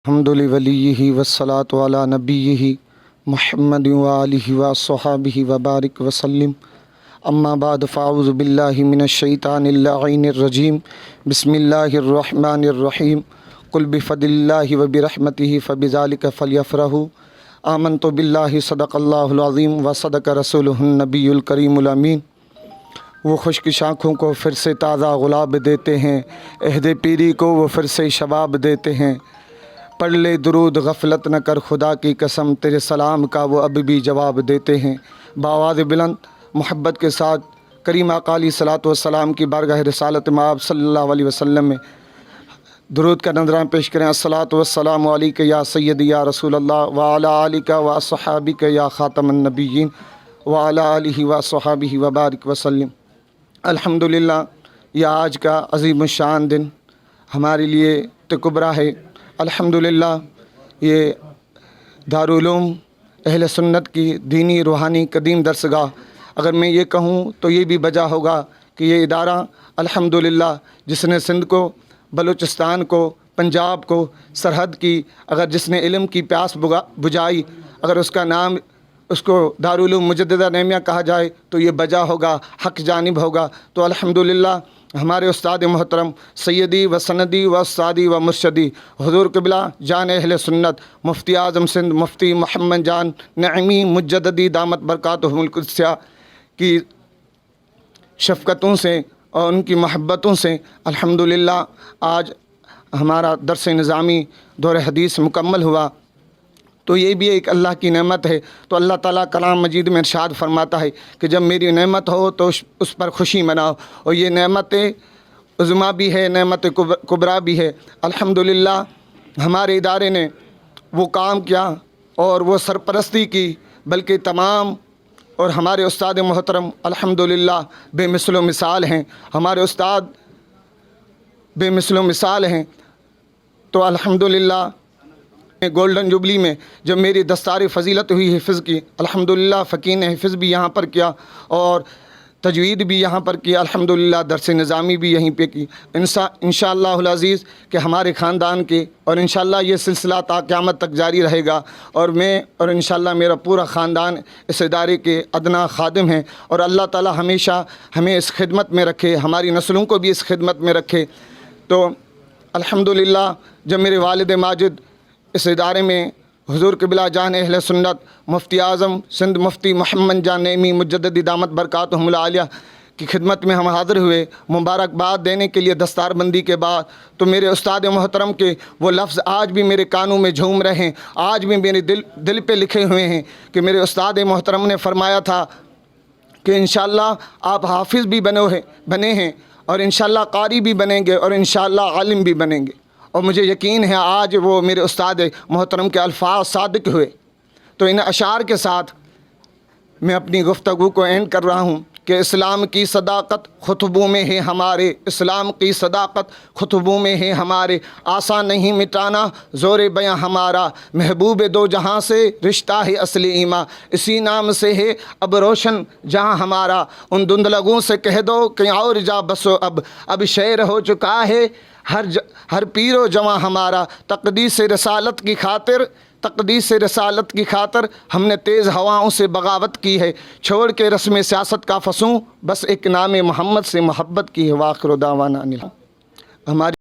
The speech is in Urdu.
الحمد ولیہ والصلاۃ علی نبیہ محمد وآلہ وصحبہ وبارک وسلم اما بعد فاعوذ باللہ من الشیطان اللعین الرجیم بسم اللہ الرحمن الرحیم قل بفضل اللہ وبرحمتہ فبذلک فلیفرحوا آمنت باللہ صدق اللہ العظیم وصدق رسولہ النبی الکریم الامین۔ وہ خشک شاخوں کو پھر سے تازہ گلاب دیتے ہیں، عہد پیری کو وہ پھر سے شباب دیتے ہیں۔ پڑھ لے درود غفلت نہ کر خدا کی قسم، تیرے سلام کا وہ اب بھی جواب دیتے ہیں۔ بآواز بلند محبت کے ساتھ کریم آقا علیہ الصلوۃ والسلام کی بارگاہ رسالت میں آپ صلی اللہ علیہ وسلم میں درود کا نذرانہ پیش کریں۔ الصلاۃ والسلام علیک یا سیدی یا رسول اللہ وعلی آلک واصحابک یا خاتم النبیین وعلی آلہ وصحبہ وبارک وسلم۔ الحمدللہ، یہ آج کا عظیم الشان دن ہمارے لیے کبریٰ ہے۔ الحمدللہ، یہ دارالعلوم اہل سنت کی دینی روحانی قدیم درسگاہ، اگر میں یہ کہوں تو یہ بھی وجہ ہوگا کہ یہ ادارہ الحمدللہ جس نے سندھ کو، بلوچستان کو، پنجاب کو، سرحد کی، اگر جس نے علم کی پیاس بجھائی، اگر اس کا نام اس کو دارالعلوم مجددہ نعمیہ کہا جائے تو یہ وجہ ہوگا، حق جانب ہوگا۔ تو الحمدللہ ہمارے استاد محترم سیدی و سندی و استادی و مرشدی حضور قبلہ جان اہل سنت مفتی اعظم سندھ مفتی محمد جان نعیمی مجددی دامت برکاتہم القدسیہ کی شفقتوں سے اور ان کی محبتوں سے الحمدللہ آج ہمارا درس نظامی دور حدیث مکمل ہوا۔ تو یہ بھی ایک اللہ کی نعمت ہے۔ تو اللہ تعالیٰ کلام مجید میں ارشاد فرماتا ہے کہ جب میری نعمت ہو تو اس پر خوشی مناؤ، اور یہ نعمت عظمیٰ بھی ہے، نعمت کبریٰ بھی ہے۔ الحمدللہ ہمارے ادارے نے وہ کام کیا اور وہ سرپرستی کی، بلکہ تمام اور ہمارے استاد محترم الحمدللہ بے مثل و مثال ہیں، ہمارے استاد بے مثل و مثال ہیں۔ تو الحمدللہ گولڈن جوبلی میں جب میری دستار فضیلت ہوئی حفظ کی، الحمدللہ فقیہ نے حفظ بھی یہاں پر کیا اور تجوید بھی یہاں پر کیا، الحمدللہ درس نظامی بھی یہیں پہ کی۔ انشاءاللہ العزیز کہ ہمارے خاندان کے اور انشاءاللہ یہ سلسلہ تا قیامت تک جاری رہے گا، اور میں اور انشاءاللہ میرا پورا خاندان اس ادارے کے ادنا خادم ہیں، اور اللہ تعالی ہمیشہ ہمیں اس خدمت میں رکھے، ہماری نسلوں کو بھی اس خدمت میں رکھے۔ تو الحمدللہ جب میرے والد ماجد اس ادارے میں حضور قبلہ جان اہل سنت مفتی اعظم سندھ مفتی محمد جان نعیمی مجددی دامت برکاتہم العالیہ کی خدمت میں ہم حاضر ہوئے مبارکباد دینے کے لیے دستار بندی کے بعد، تو میرے استاد محترم کے وہ لفظ آج بھی میرے کانوں میں جھوم رہے ہیں، آج بھی میرے دل پہ لکھے ہوئے ہیں کہ میرے استاد محترم نے فرمایا تھا کہ انشاءاللہ آپ حافظ بھی بنے ہیں، اور انشاءاللہ قاری بھی بنیں گے، اور انشاءاللہ عالم بھی بنیں گے۔ اور مجھے یقین ہے آج وہ میرے استاد محترم کے الفاظ صادق ہوئے۔ تو ان اشعار کے ساتھ میں اپنی گفتگو کو اینڈ کر رہا ہوں کہ اسلام کی صداقت خطبوں میں ہے ہمارے، اسلام کی صداقت خطبوں میں ہے ہمارے، آسان نہیں مٹانا زور بیاں ہمارا، محبوب دو جہاں سے رشتہ ہے اصلی ایماں، اسی نام سے ہے اب روشن جہاں ہمارا، ان دھندلگوں سے کہہ دو کہ اور جا بسو اب شعر ہو چکا ہے ہر پیر و جواں ہمارا، تقدیس رسالت کی خاطر ہم نے تیز ہواؤں سے بغاوت کی ہے، چھوڑ کے رسم سیاست کا فسوں بس ایک نام محمد سے محبت کی ہے۔ وآخر دعوانا ہماری